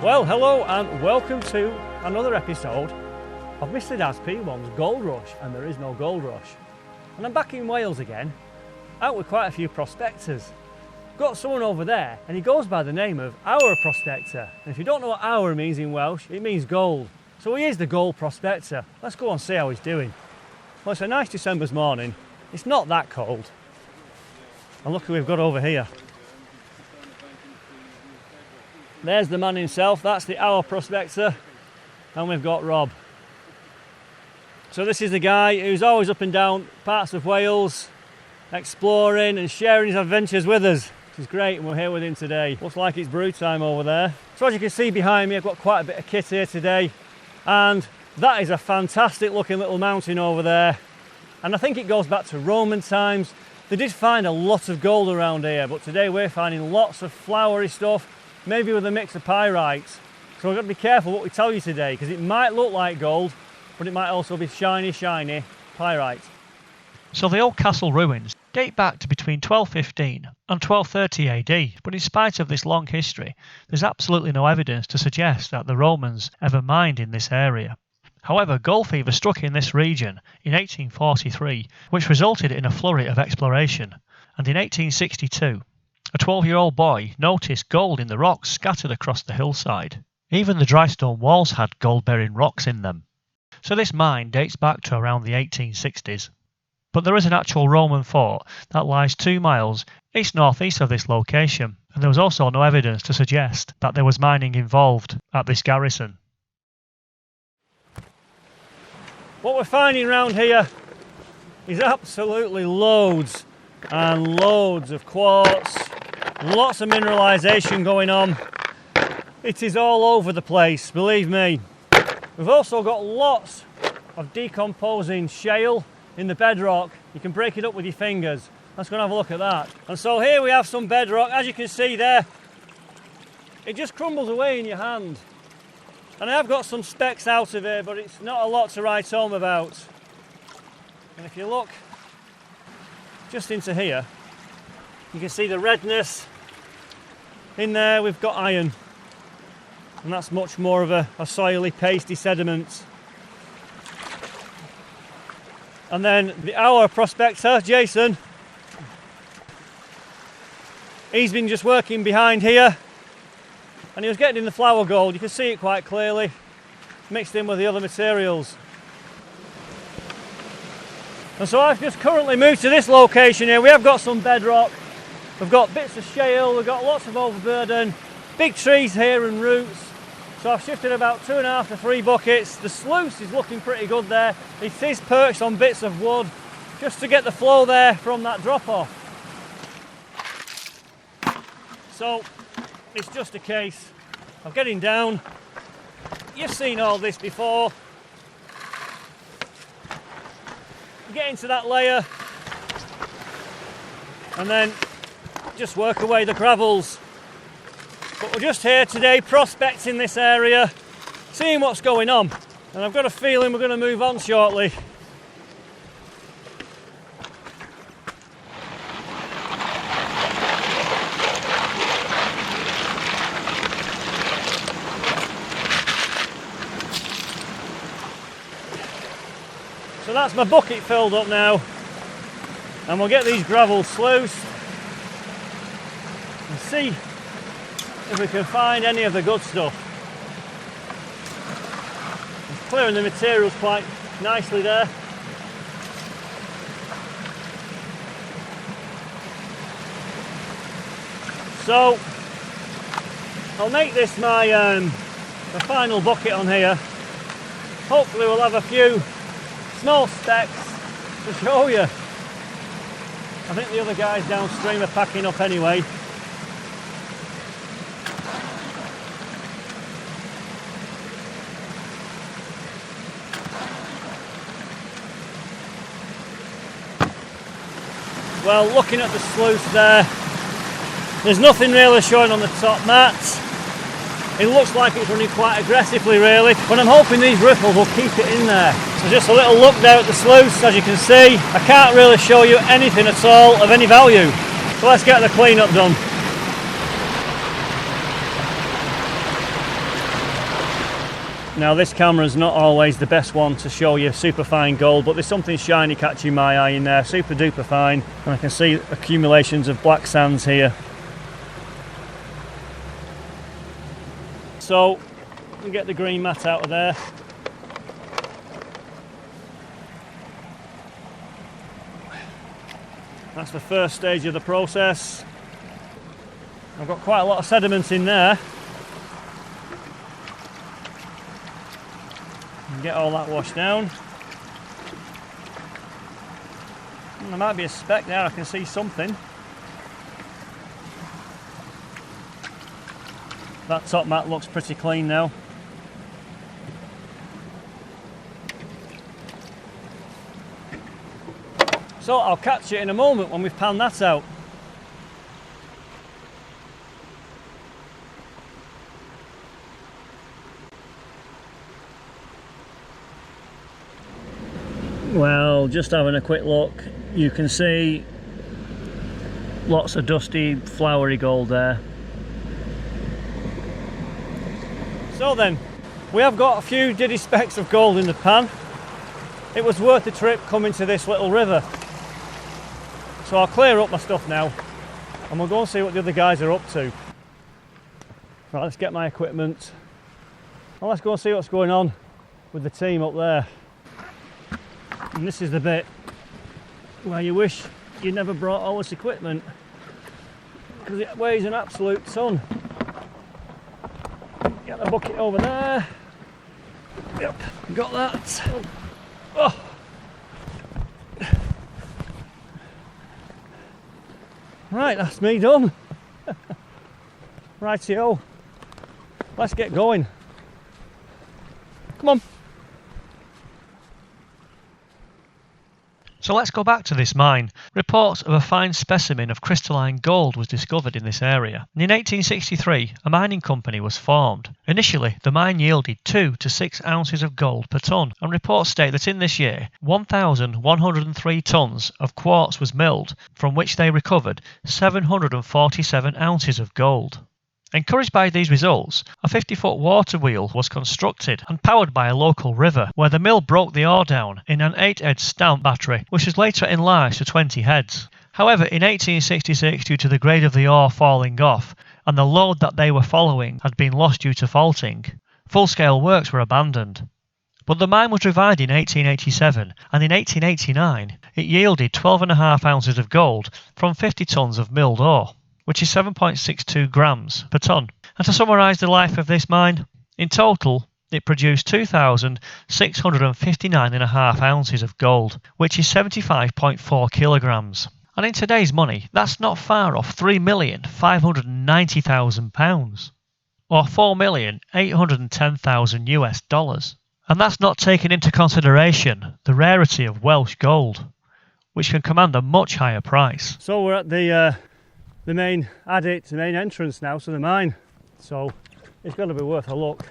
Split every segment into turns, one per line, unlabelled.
Well, hello and welcome to another episode of Mr. Dad's P1's Gold Rush, and there is no gold rush. And I'm back in Wales again, out with quite a few prospectors. Got someone over there and he goes by the name of Aur Prospector. And if you don't know what Aur means in Welsh, it means gold. So he is the gold prospector. Let's go and see how he's doing. Well, it's a nice December's morning. It's not that cold. And look who we've got over here. There's the man himself, that's the Aur Prospector, and we've got Rob. So this is the guy who's always up and down parts of Wales, exploring and sharing his adventures with us, which is great, and we're here with him today. Looks like it's brew time over there. So as you can see behind me, I've got quite a bit of kit here today, and that is a fantastic looking little mountain over there, and I think it goes back to Roman times. They did find a lot of gold around here, but today we're finding lots of flowery stuff, maybe with a mix of pyrites. So we've got to be careful what we tell you today, because it might look like gold, but it might also be shiny pyrite.
So the old castle ruins date back to between 1215 and 1230 AD, but in spite of this long history, there's absolutely no evidence to suggest that the Romans ever mined in this area. However, gold fever struck in this region in 1843, which resulted in a flurry of exploration, and in 1862, a 12-year-old boy noticed gold in the rocks scattered across the hillside. Even the dry stone walls had gold-bearing rocks in them. So this mine dates back to around the 1860s. But there is an actual Roman fort that lies 2 miles east-northeast of this location, and there was also no evidence to suggest that there was mining involved at this garrison.
What we're finding around here is absolutely loads and loads of quartz, lots of mineralisation going on. It is all over the place, believe me. We've also got lots of decomposing shale in the bedrock. You can break it up with your fingers. Let's go and have a look at that. And so here we have some bedrock. As you can see there, it just crumbles away in your hand. And I have got some specks out of here, but it's not a lot to write home about. And if you look just into here, you can see the redness. In there we've got iron, and that's much more of a soily, pasty sediment. And then the Aur Prospector, Jason, he's been just working behind here, and he was getting in the flower gold. You can see it quite clearly, mixed in with the other materials. And so I've just currently moved to this location here. We have got some bedrock, we've got bits of shale, we've got lots of overburden, big trees here and roots. So I've shifted about 2.5 to 3 buckets. The sluice is looking pretty good there. It is perched on bits of wood just to get the flow there from that drop off. So it's just a case of getting down. You've seen all this before. Get into that layer and then just work away the gravels. But we're just here today prospecting this area, seeing what's going on, and I've got a feeling we're going to move on shortly. So that's my bucket filled up now, and we'll get these gravels sluiced and see if we can find any of the good stuff. It's clearing the materials quite nicely there. So I'll make this my final bucket on here. Hopefully we'll have a few small specks to show you. I think the other guys downstream are packing up anyway. Well, looking at the sluice there's nothing really showing on the top mat. It looks like it's running quite aggressively really, but I'm hoping these riffles will keep it in there. So just a little look there at the sluice. As you can see, I can't really show you anything at all of any value. So let's get the clean up done. Now this camera is not always the best one to show you super fine gold, but there's something shiny catching my eye in there, super duper fine, and I can see accumulations of black sands here. So we get the green mat out of there. That's the first stage of the process. I've got quite a lot of sediment in there. Get all that washed down. There might be a speck there, I can see something. That top mat looks pretty clean now. So I'll catch you in a moment when we've panned that out. Well, just having a quick look, you can see lots of dusty, flowery gold there. So then, we have got a few diddy specks of gold in the pan. It was worth the trip coming to this little river. So I'll clear up my stuff now and we'll go and see what the other guys are up to. Right, let's get my equipment and let's go and see what's going on with the team up there. And this is the bit where you wish you never brought all this equipment because it weighs an absolute ton. Get the bucket over there. Yep, got that. Oh. Right, that's me done. Rightio. Let's get going. Come on.
So let's go back to this mine. Reports of a fine specimen of crystalline gold was discovered in this area. And in 1863, a mining company was formed. Initially, the mine yielded 2 to 6 ounces of gold per tonne, and reports state that in this year, 1,103 tonnes of quartz was milled, from which they recovered 747 ounces of gold. Encouraged by these results, a 50-foot water wheel was constructed and powered by a local river, where the mill broke the ore down in an 8-head stamp battery, which was later enlarged to 20 heads. However, in 1866, due to the grade of the ore falling off and the load that they were following had been lost due to faulting, full-scale works were abandoned. But the mine was revived in 1887, and in 1889 it yielded 12.5 ounces of gold from 50 tonnes of milled ore, which is 7.62 grams per tonne. And to summarise the life of this mine, in total it produced 2,659.5 ounces of gold, which is 75.4 kilograms. And in today's money, that's not far off £3,590,000, or $4,810,000 US dollars. And that's not taking into consideration the rarity of Welsh gold, which can command a much higher price.
So we're at the main adit, the main entrance now to the mine, so it's got to be worth a look.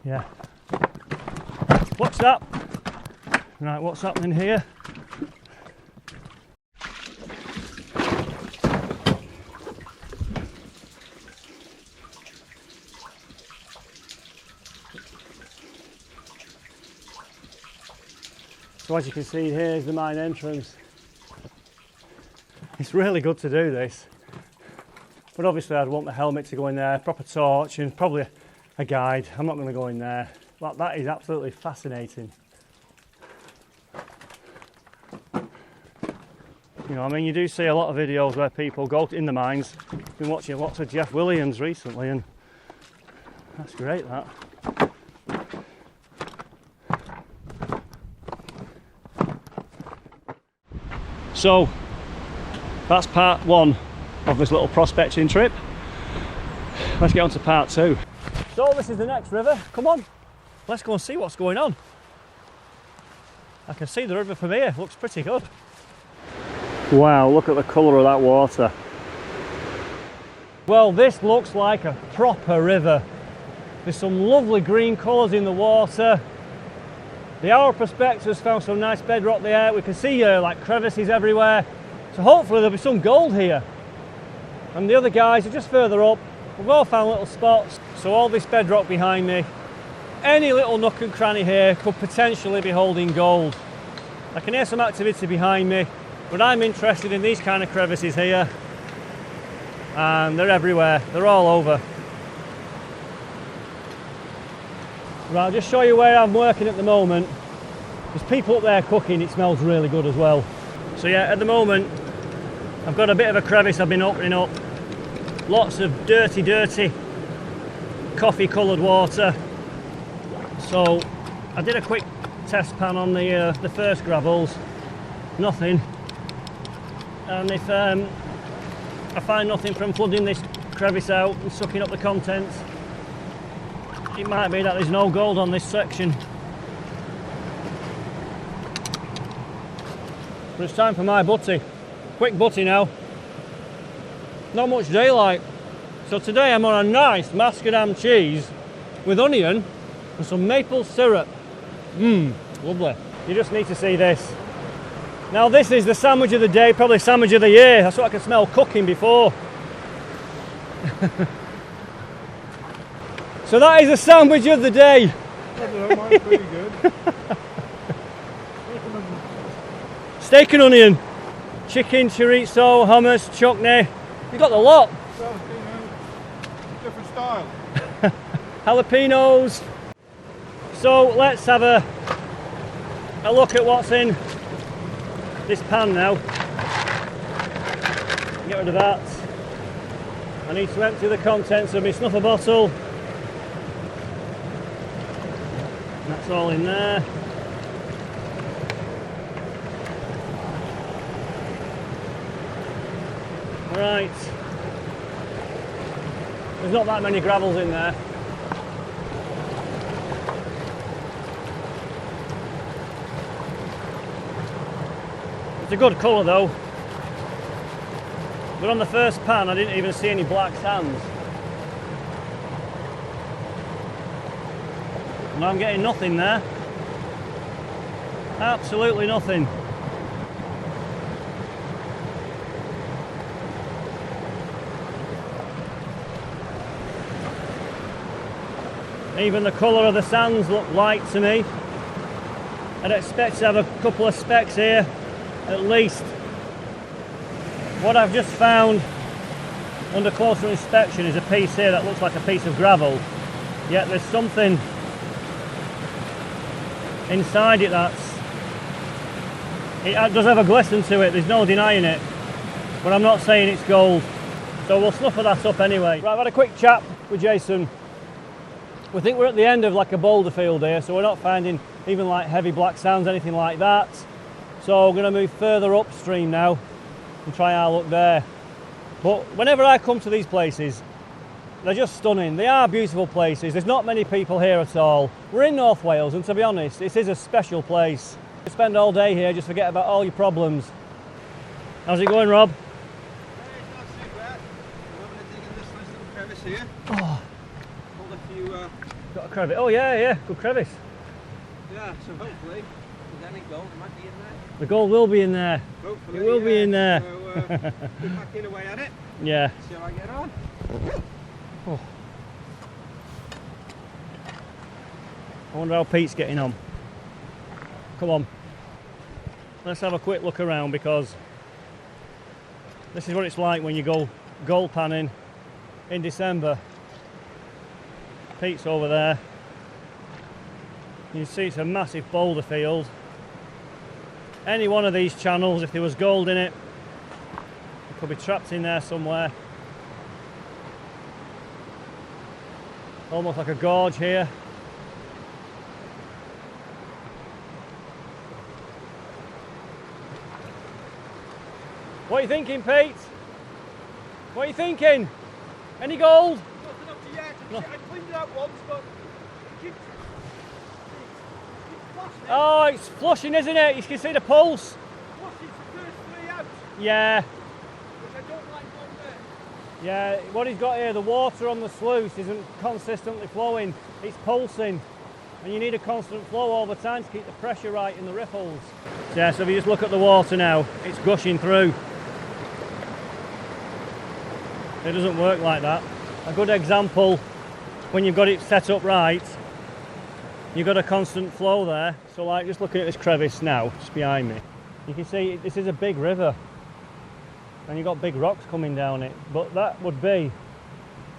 Yeah, watch that. Right, what's happening here? So as you can see, here is the mine entrance. It's really good to do this, but obviously I'd want the helmet to go in there, proper torch and probably a guide. I'm not going to go in there. That is absolutely fascinating. You know, I mean, you do see a lot of videos where people go in the mines. I've been watching lots of Jeff Williams recently, and that's great, that. So that's part one of this little prospecting trip. Let's get on to part two. So this is the next river. Come on, let's go and see what's going on. I can see the river from here, looks pretty good. Wow, look at the colour of that water. Well, this looks like a proper river. There's some lovely green colours in the water. The Aur Prospector's found some nice bedrock there. We can see like crevices everywhere. So hopefully there'll be some gold here. And the other guys are just further up. We've all found little spots, so all this bedrock behind me, any little nook and cranny here could potentially be holding gold. I can hear some activity behind me, but I'm interested in these kind of crevices here, and they're everywhere, they're all over. Right, I'll just show you where I'm working at the moment. There's people up there cooking, it smells really good as well. So yeah, at the moment, I've got a bit of a crevice I've been opening up. Lots of dirty coffee coloured water. So I did a quick test pan on the first gravels, nothing. And if I find nothing from flooding this crevice out and sucking up the contents, it might be that there's no gold on this section. But it's time for my butty. Quick butty now. Not much daylight. So today I'm on a nice macadam cheese with onion and some maple syrup. Lovely. You just need to see this. Now this is the sandwich of the day, probably sandwich of the year. That's what I can smell cooking before. So that is the sandwich of the day.
I don't know, mine's pretty good.
Steak and onion, chicken, chorizo, hummus, chutney. You got the lot.
Well, you know, different style.
Jalapenos. So let's have a look at what's in this pan now. Get rid of that. I need to empty the contents of my snuffer bottle. That's all in there. Right. There's not that many gravels in there. It's a good colour though. But on the first pan I didn't even see any black sands. And I'm getting nothing there. Absolutely nothing. Even the colour of the sands look light to me. I'd expect to have a couple of specks here, at least. What I've just found under closer inspection is a piece here that looks like a piece of gravel. Yet there's something inside it it does have a glisten to it, there's no denying it. But I'm not saying it's gold. So we'll snuffer that up anyway. Right, I've had a quick chat with Jason. We think we're at the end of like a boulder field here, so we're not finding even like heavy black sands, anything like that. So we're going to move further upstream now and try our luck there. But whenever I come to these places, they're just stunning. They are beautiful places. There's not many people here at all. We're in North Wales, and to be honest, this is a special place. You spend all day here, just forget about all your problems. How's it going, Rob?
Hey, it's not too bad. I'm having a dig in this nice little crevice here.
Oh,
Pulled a few,
got a crevice. Oh yeah, good crevice.
yeah, so hopefully, if there's any gold, it might be in there.
The gold will be in there.
Hopefully,
It will be in there.
So, keep hacking away at it,
Yeah.
see how I get on.
Oh. I wonder how Pete's getting on. Come on. Let's have a quick look around, because this is what it's like when you go gold panning in December. Pete's over there. You see it's a massive boulder field. Any one of these channels, if there was gold in it, it could be trapped in there somewhere. Almost like a gorge here. What are you thinking, Pete? What are you thinking? Any gold?
Nothing up to yet.
No.
I cleaned it out once, but it keeps flashing.
Oh, it's flushing, isn't it? You can see the pulse.
Flushing the first three out,
Yeah,
which I don't like one bit.
yeah. What he's got here, the water on the sluice isn't consistently flowing. It's pulsing. And you need a constant flow all the time to keep the pressure right in the riffles. Yeah, so if you just look at the water now, it's gushing through. It doesn't work like that. a good example when you've got it set up right. You've got a constant flow there. So like just looking at this crevice now, just behind me, you can see this is a big river and you've got big rocks coming down it. But that would be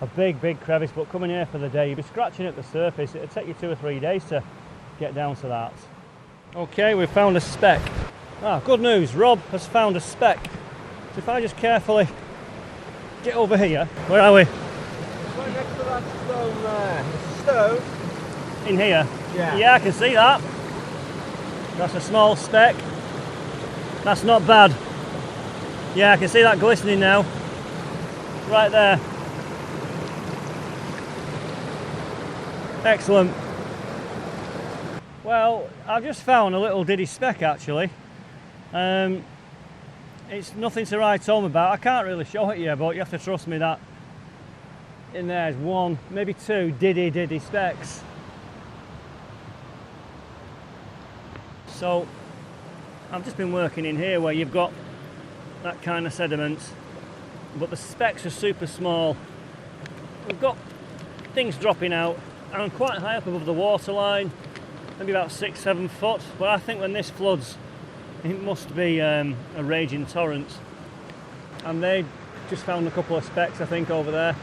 a big crevice, but coming here for the day, you'd be scratching at the surface. It'd take you 2 or 3 days to get down to that. Okay, we've found a speck. Good news, Rob has found a speck. So if I just carefully get over here, where are we?
Right next to that stone there. It's a stone.
In here?
Yeah.
Yeah, I can see that. That's a small speck. That's not bad. Yeah, I can see that glistening now. Right there. Excellent. Well, I've just found a little diddy speck actually. It's nothing to write home about. I can't really show it you, but you have to trust me that in there's 1, maybe 2 diddy specks. So I've just been working in here where you've got that kind of sediment, but the specks are super small. We've got things dropping out and quite high up above the waterline, maybe about 6-7 foot, but I think when this floods it must be a raging torrent. And they just found a couple of specks I think over there.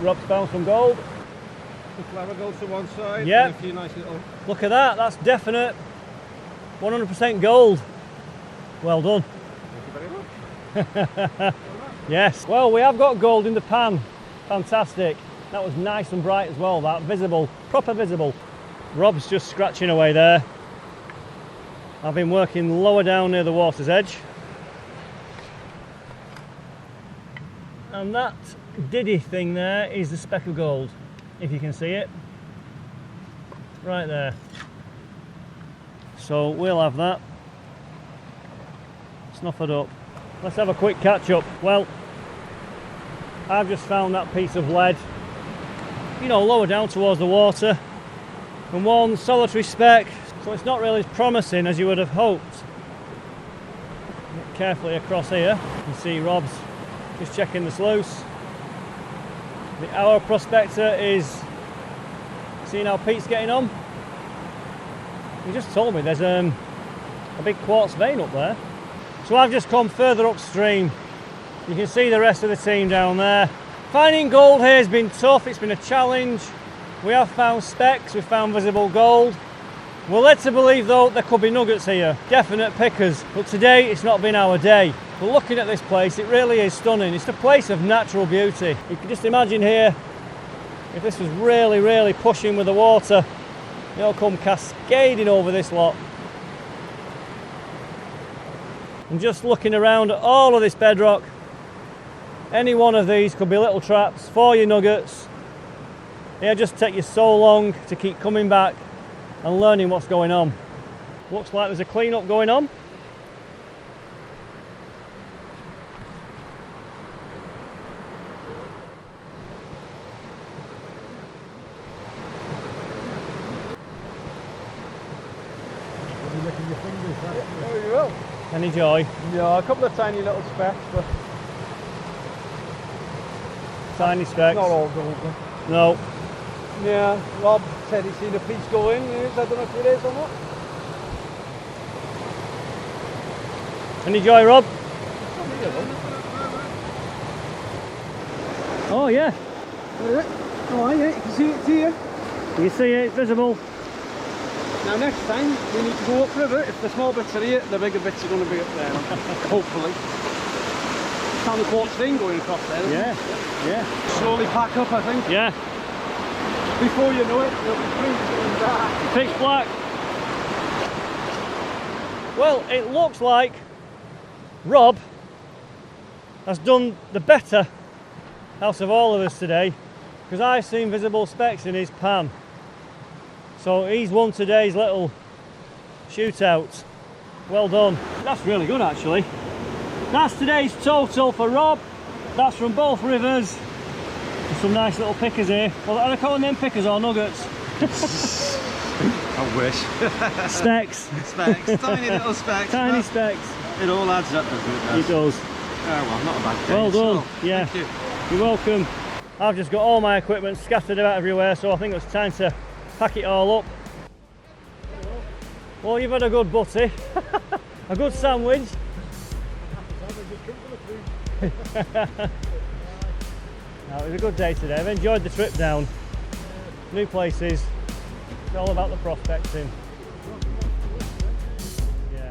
Rob's found some gold.
The flower goes to one side.
Yeah.
And a few nice little.
Look at that, that's definite 100% gold. Well done.
Thank you very much.
Yes. Well, we have got gold in the pan. Fantastic. That was nice and bright as well, that. Visible, proper visible. Rob's just scratching away there. I've been working lower down near the water's edge. And that diddy thing there is the speck of gold, if you can see it. Right there. So we'll have that. Snuff it up. Let's have a quick catch up. Well, I've just found that piece of lead, you know, lower down towards the water, and 1 solitary speck, so it's not really as promising as you would have hoped. Look carefully across here. You can see Rob's just checking the sluice. The Aur Prospector is seeing how Pete's getting on. He just told me there's a big quartz vein up there. So I've just come further upstream. You can see the rest of the team down there. Finding gold here has been tough, it's been a challenge. We have found specks, we've found visible gold. We're led to believe though there could be nuggets here, definite pickers, but today it's not been our day. But looking at this place, it really is stunning. It's a place of natural beauty. You can just imagine here, if this was really pushing with the water, it'll come cascading over this lot. And just looking around at all of this bedrock, any one of these could be little traps for your nuggets. It'll just take you so long to keep coming back and learning what's going on. Looks like there's a clean-up going on.
Licking your fingers,
There you go.
Any joy?
Yeah, a couple of tiny little specks, but
Tiny specks?
not all gold.
No.
Yeah, Rob said he's seen a piece go in. I don't know if it is or not.
Any joy, Rob? Oh yeah.
Oh, yeah, you can see it here.
You see it, it's visible.
Now next time we need to go upriver. If the small bits are here, the bigger bits are going to be up there. Hopefully. Found the quartz vein going across there.
Yeah.
Slowly pack up, I think.
Yeah.
Before you know it, it'll be freezing dark.
Pitch black. Well, it looks like Rob has done the better out of all of us today, because I've seen visible specks in his pan. So he's won today's little shootout. Well done. That's really good actually. That's today's total for Rob. That's from both rivers. There's some nice little pickers here. Well, are they calling them pickers or nuggets?
I wish.
Specks.
Specks, tiny little specks.
Tiny specks.
It all adds up, doesn't it?
It does.
Oh well, not a bad day.
Well done.
So,
Yeah.
Thank you.
You're welcome. I've just got all my equipment scattered about everywhere, so I think it's time to pack it all up. Well, you've had a good butty. A good sandwich. No, it was a good day today. I've enjoyed the trip down. New places. It's all about the prospecting. Yeah.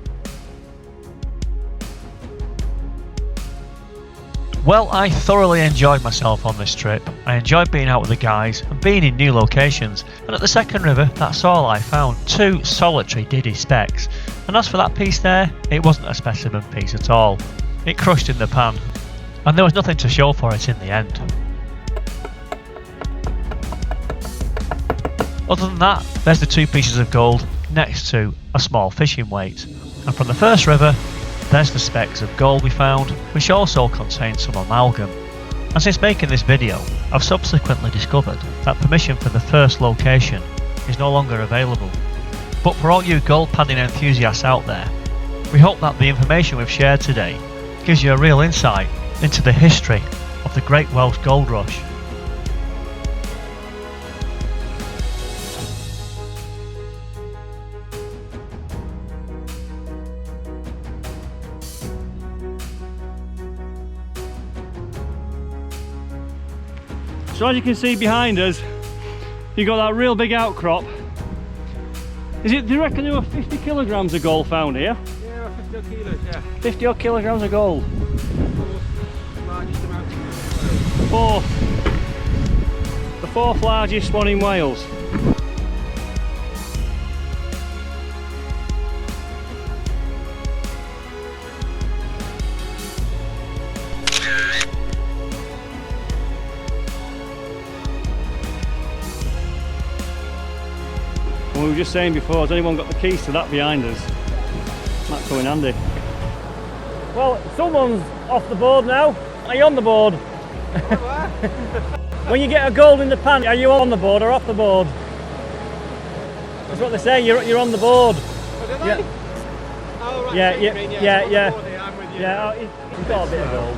Well, I thoroughly enjoyed myself on this trip. I enjoyed being out with the guys and being in new locations. And at the second river, that's all I found. 2 solitary diddy specks. And as for that piece there, it wasn't a specimen piece at all. It crushed in the pan. And there was nothing to show for it in the end. Other than that, there's the 2 pieces of gold next to a small fishing weight. And from the first river, there's the specks of gold we found, which also contain some amalgam. And since making this video, I've subsequently discovered that permission for the first location is no longer available. But for all you gold panning enthusiasts out there, we hope that the information we've shared today gives you a real insight into the history of the Great Welsh Gold Rush.
So as you can see behind us, you've got that real big outcrop. Do you reckon there were 50 kilograms of gold found here?
Yeah, 50 odd kilos, yeah.
50 odd kilograms of gold.
Largest amount.
The 4th largest one in Wales. We were just saying before, has anyone got the keys to that behind us? Might come in handy. Well, someone's off the board now. Are you on the board? When you get a gold in the pan, are you on the board or off the board? That's what they say, you're on the board.
Oh, did
Yeah.
they? Oh, right.
Yeah,
so you
yeah,
mean,
yeah,
so
yeah.
I'm with you.
Yeah, you've got a bit of gold.